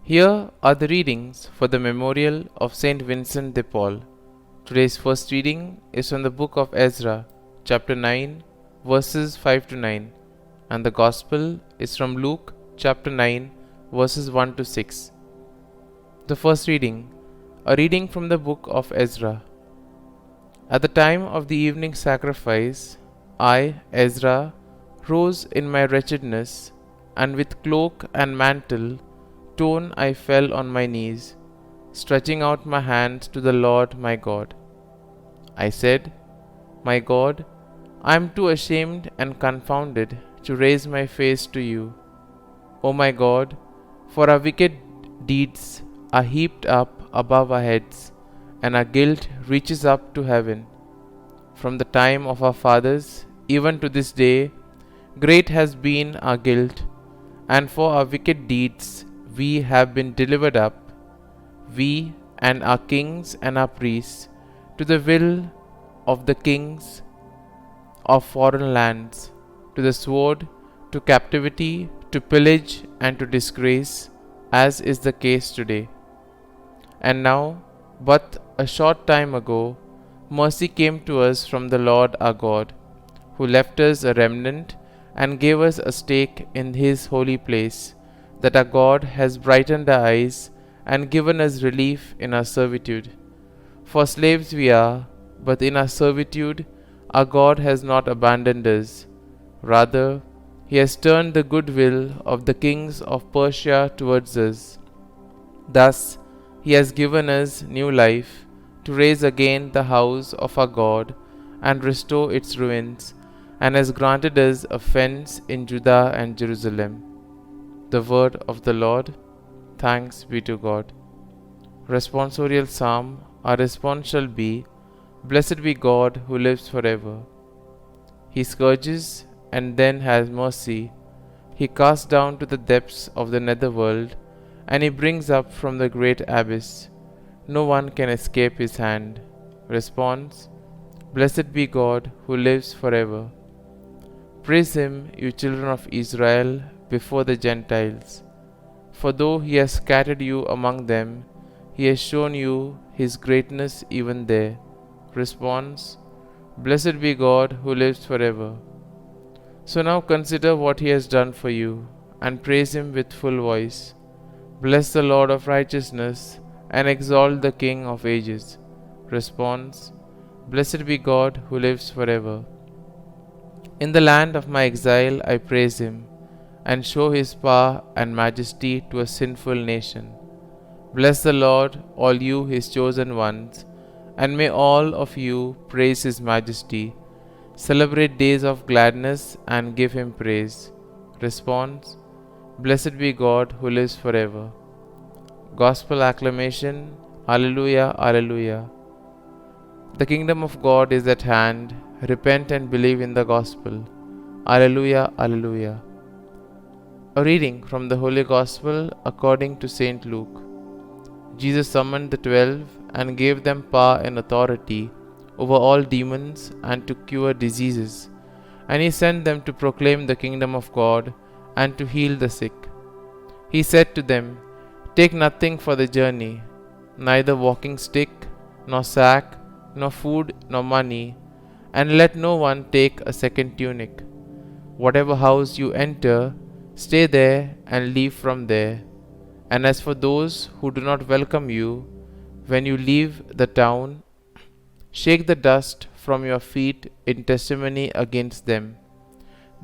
Here are the readings for the memorial of Saint Vincent de Paul. Today's first reading is from the book of Ezra, chapter 9, verses 5 to 9, and the Gospel is from Luke, chapter 9, verses 1 to 6. The first reading, a reading from the book of Ezra. At the time of the evening sacrifice, I, Ezra, rose in my wretchedness, and with cloak and mantle torn I fell on my knees, stretching out my hands to the Lord my God. I said, My God, I am too ashamed and confounded to raise my face to you. O my God, for our wicked deeds are heaped up above our heads, and our guilt reaches up to heaven. From the time of our fathers, even to this day, great has been our guilt, and for our wicked deeds we have been delivered up, we and our kings and our priests, to the will of the kings of foreign lands, to the sword, to captivity, to pillage, and to disgrace, as is the case today. And now, but a short time ago, mercy came to us from the Lord our God, who left us a remnant and gave us a stake in his holy place, that our God has brightened our eyes and given us relief in our servitude. For slaves we are, but in our servitude our God has not abandoned us. Rather, he has turned the goodwill of the kings of Persia towards us. Thus, he has given us new life to raise again the house of our God and restore its ruins, and has granted us a fence in Judah and Jerusalem. The word of the Lord. Thanks be to God. Responsorial Psalm. Our response shall be, Blessed be God who lives forever. He scourges and then has mercy. He casts down to the depths of the netherworld, and he brings up from the great abyss. No one can escape his hand. Response. Blessed be God who lives forever. Praise him, you children of Israel, before the Gentiles. For though he has scattered you among them, he has shown you his greatness even there. Response. Blessed be God who lives forever. So now consider what he has done for you, and praise him with full voice. Bless the Lord of righteousness, and exalt the King of ages. Response. Blessed be God who lives forever. In the land of my exile I praise him, and show his power and majesty to a sinful nation. Bless the Lord, all you his chosen ones, and may all of you praise his majesty. Celebrate days of gladness and give him praise. Response. Blessed be God who lives forever. Gospel acclamation. Alleluia, Alleluia. The kingdom of God is at hand. Repent and believe in the gospel. Alleluia, Alleluia. A reading from the Holy Gospel according to St. Luke. Jesus summoned the 12 and gave them power and authority over all demons and to cure diseases, and he sent them to proclaim the kingdom of God and to heal the sick. He said to them, Take nothing for the journey, neither walking stick, nor sack, nor food, nor money, and let no one take a second tunic. Whatever house you enter, stay there and leave from there. And as for those who do not welcome you, when you leave the town, shake the dust from your feet in testimony against them.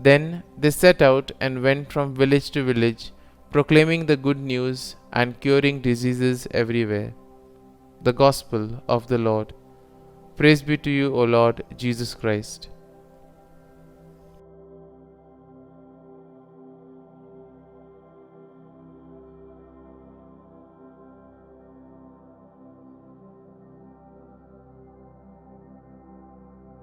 Then they set out and went from village to village, proclaiming the good news and curing diseases everywhere. The Gospel of the Lord. Praise be to you, O Lord Jesus Christ.